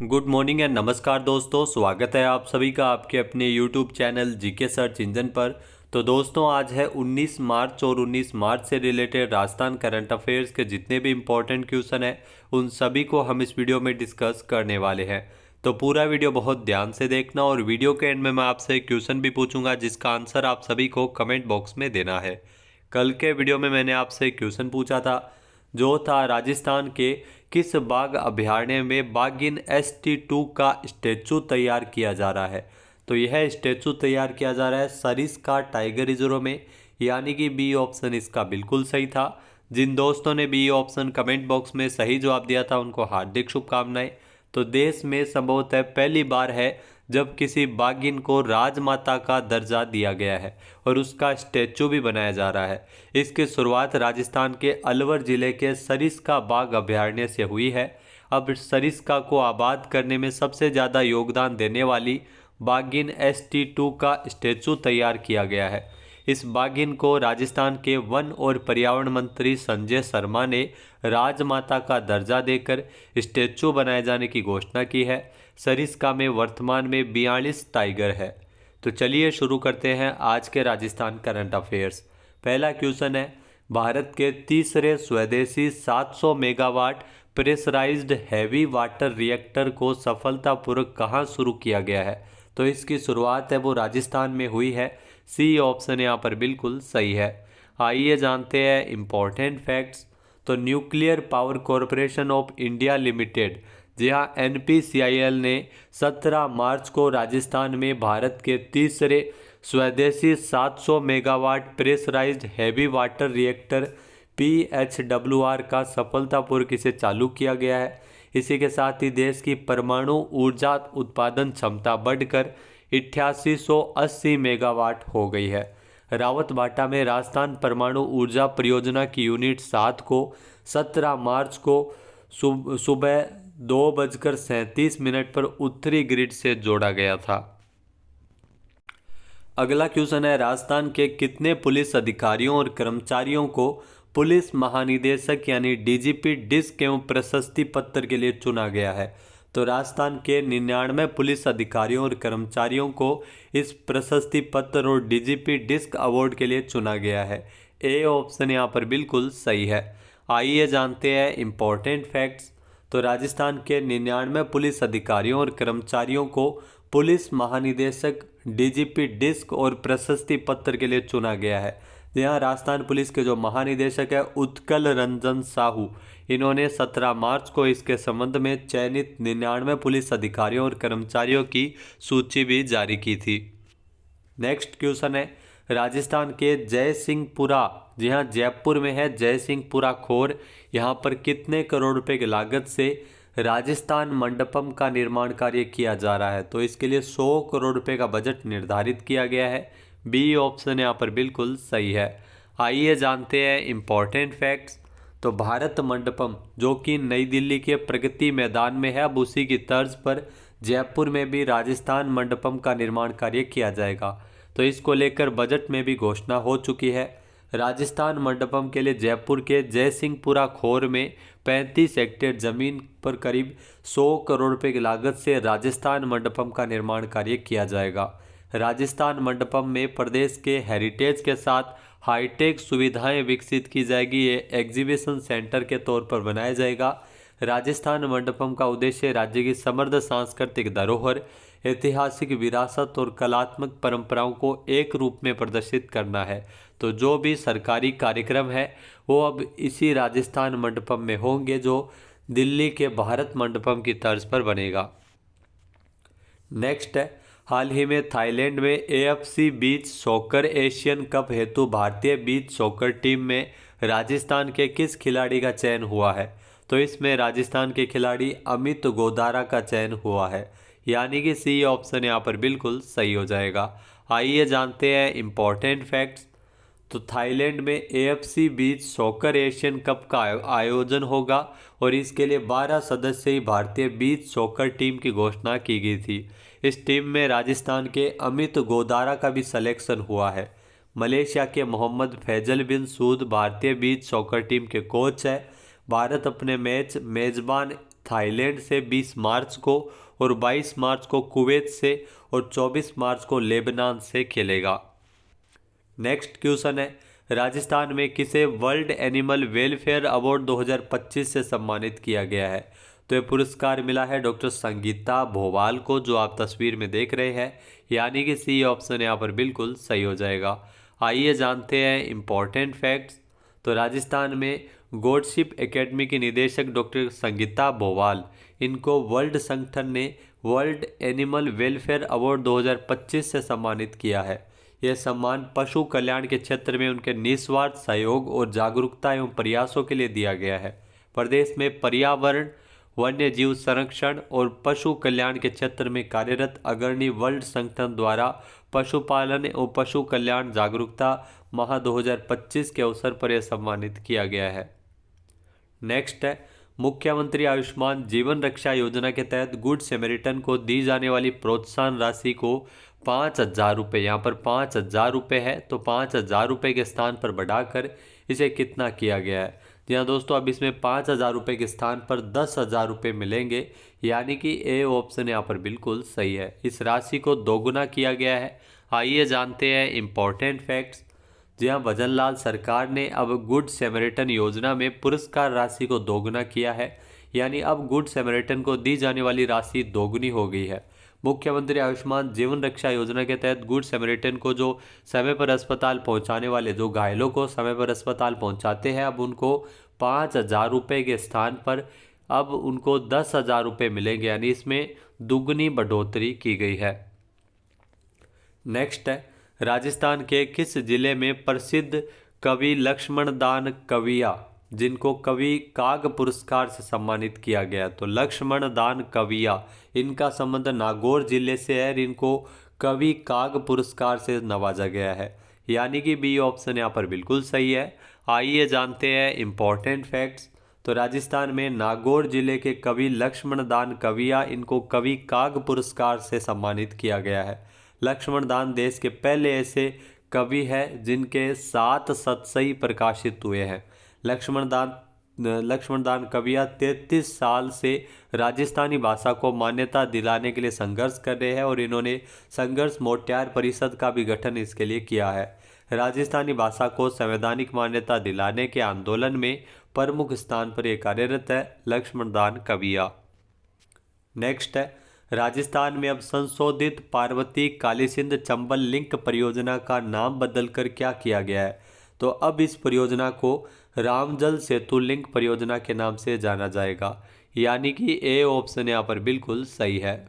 Good morning and नमस्कार दोस्तों, स्वागत है आप सभी का आपके अपने YouTube channel GK search engine पर। तो दोस्तों आज है 19 मार्च और 19 मार्च से रिलेटेड राजस्थान करंट अफेयर्स के जितने भी इम्पोर्टेंट क्वेश्चन हैं उन सभी को हम इस वीडियो में डिस्कस करने वाले हैं। तो पूरा वीडियो बहुत ध्यान से देखना और वीडियो के एंड में मैं आपसे एक क्वेश्चन भी पूछूंगा जिसका आंसर आप सभी को कमेंट बॉक्स में देना है। कल के वीडियो में मैंने आपसे एक क्वेश्चन पूछा था जो था राजस्थान के किस बाघ अभयारण्य में बाघिन ST2 का स्टैचू तैयार किया जा रहा है। तो यह स्टैचू तैयार किया जा रहा है सरिस्का टाइगर रिजर्व में, यानी कि बी ऑप्शन इसका बिल्कुल सही था। जिन दोस्तों ने बी ऑप्शन कमेंट बॉक्स में सही जवाब दिया था उनको हार्दिक शुभकामनाएं। तो देश में संभवतः पहली बार है जब किसी बाघिन को राजमाता का दर्जा दिया गया है और उसका स्टैचू भी बनाया जा रहा है। इसकी शुरुआत राजस्थान के अलवर जिले के सरिस्का बाघ अभयारण्य से हुई है। अब सरिस्का को आबाद करने में सबसे ज़्यादा योगदान देने वाली बाघिन ST2 का स्टैचू तैयार किया गया है। इस बाघिन को राजस्थान के वन और पर्यावरण मंत्री संजय शर्मा ने राजमाता का दर्जा देकर स्टैचू बनाए जाने की घोषणा की है। सरिस्का में वर्तमान में 42 टाइगर है। तो चलिए शुरू करते हैं आज के राजस्थान करंट अफेयर्स। पहला क्वेश्चन है, भारत के तीसरे स्वदेशी 700 megawatt pressurised heavy water reactor को सफलतापूर्वक कहाँ शुरू किया गया है। तो इसकी शुरुआत है वो राजस्थान में हुई है। सी ऑप्शन यहाँ पर बिल्कुल सही है। आइए जानते हैं इम्पोर्टेंट फैक्ट्स। तो nuclear power corporation of India limited, जी हाँ NPCIL ने 17 मार्च को राजस्थान में भारत के तीसरे स्वदेशी 700 megawatt pressurised heavy water reactor PHWR का सफलतापूर्वक इसे चालू किया गया है। इसी के साथ ही देश की परमाणु ऊर्जा उत्पादन क्षमता बढ़कर 8880 मेगावाट हो गई है। रावतबाटा में राजस्थान परमाणु ऊर्जा परियोजना की यूनिट 7 को 17 मार्च को सुबह 2:37 पर उत्तरी ग्रिड से जोड़ा गया था। अगला क्वेश्चन है, राजस्थान के कितने पुलिस अधिकारियों और कर्मचारियों को पुलिस महानिदेशक यानी DGP डिस्क एवं प्रशस्ति पत्र के लिए चुना गया है। तो राजस्थान के 99 पुलिस अधिकारियों और कर्मचारियों को इस प्रशस्ति पत्र और DGP डिस्क अवार्ड के लिए चुना गया है। ए ऑप्शन यहाँ पर बिल्कुल सही है। आइए जानते हैं इम्पोर्टेंट फैक्ट्स। तो राजस्थान के 99 पुलिस अधिकारियों और कर्मचारियों को पुलिस महानिदेशक DGP डिस्क और प्रशस्ति पत्र के लिए चुना गया है। यहाँ राजस्थान पुलिस के जो महानिदेशक है उत्कल रंजन साहू, इन्होंने 17 मार्च को इसके संबंध में चयनित 99 पुलिस अधिकारियों और कर्मचारियों की सूची भी जारी की थी। नेक्स्ट क्वेश्चन है, राजस्थान के जय सिंहपुरा, जी हाँ जयपुर में है जय सिंहपुरा खोर, यहाँ पर कितने करोड़ रुपए की लागत से राजस्थान मंडपम का निर्माण कार्य किया जा रहा है। तो इसके लिए 100 करोड़ रुपए का बजट निर्धारित किया गया है। बी ऑप्शन यहाँ पर बिल्कुल सही है। आइए जानते हैं इम्पोर्टेंट फैक्ट्स। तो भारत मंडपम जो कि नई दिल्ली के प्रगति मैदान में है, अब उसी की तर्ज पर जयपुर में भी राजस्थान मंडपम का निर्माण कार्य किया जाएगा। तो इसको लेकर बजट में भी घोषणा हो चुकी है। राजस्थान मंडपम के लिए जयपुर के जयसिंहपुरा खोर में 35 हेक्टेयर जमीन पर करीब 100 करोड़ रुपए की लागत से राजस्थान मंडपम का निर्माण कार्य किया जाएगा। राजस्थान मंडपम में प्रदेश के हेरिटेज के साथ हाईटेक सुविधाएं विकसित की जाएगी। ये एग्जीबिशन सेंटर के तौर पर बनाया जाएगा। राजस्थान मंडपम का उद्देश्य राज्य की समृद्ध सांस्कृतिक धरोहर, ऐतिहासिक विरासत और कलात्मक परंपराओं को एक रूप में प्रदर्शित करना है। तो जो भी सरकारी कार्यक्रम है वो अब इसी राजस्थान मंडपम में होंगे जो दिल्ली के भारत मंडपम की तर्ज पर बनेगा। नेक्स्ट है, हाल ही में थाईलैंड में AFC beach soccer Asian cup हेतु भारतीय बीच सॉकर टीम में राजस्थान के किस खिलाड़ी का चयन हुआ है। तो इसमें राजस्थान के खिलाड़ी अमित गोदारा का चयन हुआ है, यानी कि सी ऑप्शन यहाँ पर बिल्कुल सही हो जाएगा। आइए जानते हैं इम्पोर्टेंट फैक्ट्स। तो थाईलैंड में AFC beach soccer Asian cup का आयोजन होगा और इसके लिए 12 सदस्यीय भारतीय बीच सॉकर टीम की घोषणा की गई थी। इस टीम में राजस्थान के अमित गोदारा का भी सिलेक्शन हुआ है। मलेशिया के मोहम्मद फैजल बिन सूद भारतीय बीच सॉकर टीम के कोच है। भारत अपने मैच मेजबान थाईलैंड से 20 मार्च को और 22 मार्च को कुवैत से और 24 मार्च को लेबनान से खेलेगा। नेक्स्ट क्वेश्चन है, राजस्थान में किसे वर्ल्ड एनिमल वेलफेयर अवार्ड 2025 से सम्मानित किया गया है? तो ये पुरस्कार मिला है डॉक्टर संगीता भोवाल को, जो आप तस्वीर में देख रहे हैं, यानी कि सी ऑप्शन यहाँ पर बिल्कुल सही हो जाएगा। आइए जानते हैं इम्पोर्टेंट फैक्ट्स। तो राजस्थान में गॉडशिप एकेडमी की निदेशक डॉक्टर संगीता भोवाल, इनको वर्ल्ड संगठन ने वर्ल्ड एनिमल वेलफेयर अवार्ड 2025 से सम्मानित किया है। यह सम्मान पशु कल्याण के क्षेत्र में उनके निस्वार्थ सहयोग और जागरूकता एवं प्रयासों के लिए दिया गया है। प्रदेश में पर्यावरण, वन्य जीव संरक्षण और पशु कल्याण के क्षेत्र में कार्यरत अग्रणी वर्ल्ड संगठन द्वारा पशुपालन और पशु कल्याण जागरूकता माह 2025 के अवसर पर यह सम्मानित किया गया है। नेक्स्ट है, मुख्यमंत्री आयुष्मान जीवन रक्षा योजना के तहत गुड सैमरिटन को दी जाने वाली प्रोत्साहन राशि को 5,000 रुपये, यहाँ पर 5,000 रुपये है तो 5,000 रुपये के स्थान पर बढ़ाकर इसे कितना किया गया है? जी हाँ दोस्तों, अब इसमें 5,000 रुपये के स्थान पर 10,000 रुपये मिलेंगे, यानी कि ए ऑप्शन यहाँ पर बिल्कुल सही है। इस राशि को दोगुना किया गया है। आइए जानते हैं इम्पोर्टेंट फैक्ट्स। जी हाँ, भजनलाल सरकार ने अब गुड सैमरिटन योजना में पुरस्कार राशि को दोगुना किया है, यानी अब गुड सैमरिटन को दी जाने वाली राशि दोगुनी हो गई है। मुख्यमंत्री आयुष्मान जीवन रक्षा योजना के तहत गुड सैमरिटन को जो समय पर अस्पताल पहुंचाने वाले, जो घायलों को समय पर अस्पताल पहुंचाते हैं, अब उनको 5,000 रुपये के स्थान पर अब उनको 10,000 रुपये मिलेंगे, यानी इसमें दुगनी बढ़ोतरी की गई है। नेक्स्ट है, राजस्थान के किस जिले में प्रसिद्ध कवि लक्ष्मण दान कविया, जिनको कवि काग पुरस्कार से सम्मानित किया गया? तो लक्ष्मण दान कविया, इनका संबंध नागौर जिले से है, इनको कवि काग पुरस्कार से नवाजा गया है, यानी कि बी ऑप्शन यहाँ पर बिल्कुल सही है। आइए जानते हैं इम्पोर्टेंट फैक्ट्स। तो राजस्थान में नागौर जिले के कवि लक्ष्मण दान कविया, इनको कवि काग पुरस्कार से सम्मानित किया गया है। लक्ष्मण दान देश के पहले ऐसे कवि हैं जिनके 7 सतसई प्रकाशित हुए हैं। लक्ष्मण दान कविया 33 साल से राजस्थानी भाषा को मान्यता दिलाने के लिए संघर्ष कर रहे हैं और इन्होंने संघर्ष मोर्चार परिषद का भी गठन इसके लिए किया है। राजस्थानी भाषा को संवैधानिक मान्यता दिलाने के आंदोलन में प्रमुख स्थान पर ये कार्यरत है लक्ष्मण दान कविया। नेक्स्ट है, राजस्थान में अब संशोधित पार्वती कालीसिंध चंबल लिंक परियोजना का नाम बदलकर क्या किया गया है? तो अब इस परियोजना को रामजल सेतु लिंक परियोजना के नाम से जाना जाएगा, यानी कि ए ऑप्शन यहाँ पर बिल्कुल सही है।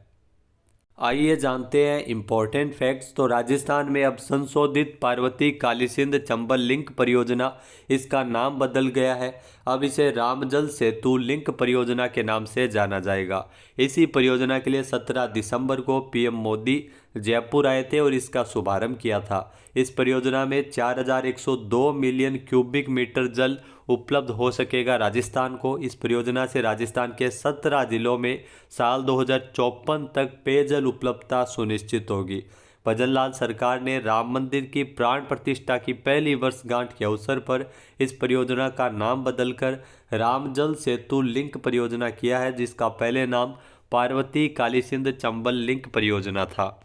आइए जानते हैं इम्पोर्टेंट फैक्ट्स। तो राजस्थान में अब संशोधित पार्वती कालीसिंध चंबल लिंक परियोजना, इसका नाम बदल गया है। अब इसे रामजल सेतु लिंक परियोजना के नाम से जाना जाएगा। इसी परियोजना के लिए 17 दिसंबर को पीएम मोदी जयपुर आए थे और इसका शुभारंभ किया था। इस परियोजना में 4,102 मिलियन क्यूबिक मीटर जल उपलब्ध हो सकेगा राजस्थान को। इस परियोजना से राजस्थान के 17 जिलों में साल 2054 तक पेयजल उपलब्धता सुनिश्चित होगी। भजनलाल सरकार ने राम मंदिर की प्राण प्रतिष्ठा की पहली वर्षगांठ के अवसर पर इस परियोजना का नाम बदलकर रामजल सेतु लिंक परियोजना किया है, जिसका पहले नाम पार्वती कालीसिंध चंबल लिंक परियोजना था।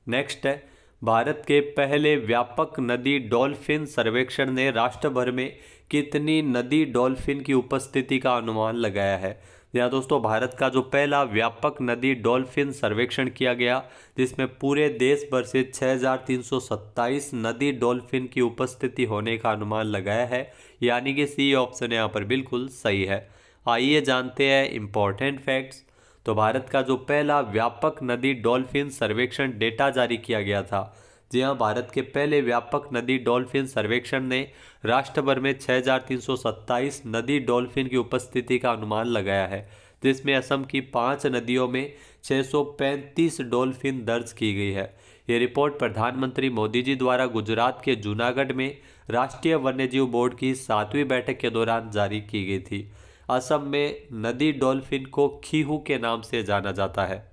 नेक्स्ट है, भारत के पहले व्यापक नदी डॉल्फिन सर्वेक्षण ने राष्ट्र भर में कितनी नदी डॉल्फिन की उपस्थिति का अनुमान लगाया है? यहाँ दोस्तों, भारत का जो पहला व्यापक नदी डॉल्फिन सर्वेक्षण किया गया, जिसमें पूरे देश भर से 6,327 नदी डॉल्फिन की उपस्थिति होने का अनुमान लगाया है, यानी कि सी ऑप्शन यहाँ पर बिल्कुल सही है। आइए जानते हैं इम्पोर्टेंट फैक्ट्स। तो भारत का जो पहला व्यापक नदी डॉल्फिन सर्वेक्षण डेटा जारी किया गया था, जी हाँ, भारत के पहले व्यापक नदी डॉल्फिन सर्वेक्षण ने राष्ट्र भर में 6,327 नदी डॉल्फिन की उपस्थिति का अनुमान लगाया है, जिसमें असम की 5 नदियों में 635 डॉल्फिन दर्ज की गई है। ये रिपोर्ट प्रधानमंत्री मोदी जी द्वारा गुजरात के जूनागढ़ में राष्ट्रीय वन्यजीव बोर्ड की 7वीं बैठक के दौरान जारी की गई थी। असम में नदी डॉल्फिन को खीहू के नाम से जाना जाता है।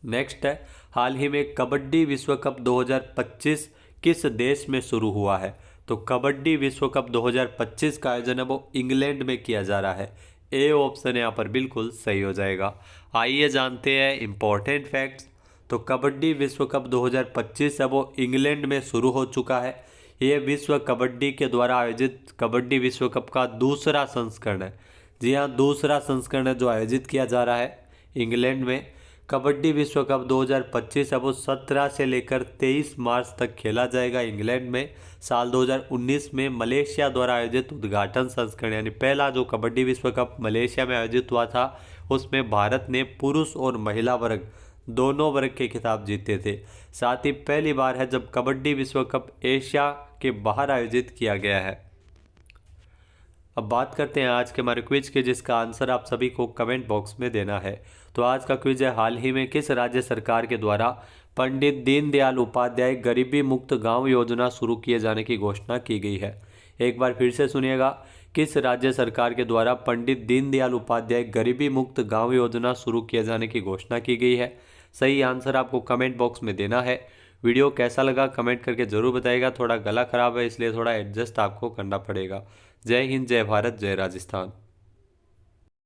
नेक्स्ट है, हाल ही में कबड्डी विश्व कप 2025 किस देश में शुरू हुआ है? तो कबड्डी विश्व कप 2025 का आयोजन अब इंग्लैंड में किया जा रहा है। ए ऑप्शन यहाँ पर बिल्कुल सही हो जाएगा। आइए जानते हैं इम्पोर्टेंट फैक्ट्स। तो कबड्डी विश्व कप 2025 है वो इंग्लैंड में शुरू हो चुका है। ये विश्व कबड्डी के द्वारा आयोजित कबड्डी विश्व कप का दूसरा संस्करण है। जी हाँ, दूसरा संस्करण है जो आयोजित किया जा रहा है इंग्लैंड में। कबड्डी विश्व कप 2025 है वो 17 से लेकर 23 मार्च तक खेला जाएगा इंग्लैंड में। साल 2019 में मलेशिया द्वारा आयोजित उद्घाटन संस्करण यानी पहला जो कबड्डी विश्व कप मलेशिया में आयोजित हुआ था, उसमें भारत ने पुरुष और महिला वर्ग दोनों वर्ग के खिताब जीते थे। साथ ही पहली बार है जब कबड्डी विश्व कप एशिया के बाहर आयोजित किया गया है। अब बात करते हैं आज के हमारे क्विज के, जिसका आंसर आप सभी को कमेंट बॉक्स में देना है। तो आज का क्विज है, हाल ही में किस राज्य सरकार के द्वारा पंडित दीनदयाल उपाध्याय गरीबी मुक्त गांव योजना शुरू किए जाने की घोषणा की गई है? एक बार फिर से सुनिएगा, किस राज्य सरकार के द्वारा पंडित दीनदयाल उपाध्याय गरीबी मुक्त गांव योजना शुरू किए जाने की घोषणा की गई है? सही आंसर आपको कमेंट बॉक्स में देना है। वीडियो कैसा लगा कमेंट करके ज़रूर बताइएगा। थोड़ा गला खराब है इसलिए थोड़ा एडजस्ट आपको करना पड़ेगा। जय हिंद, जय भारत, जय राजस्थान।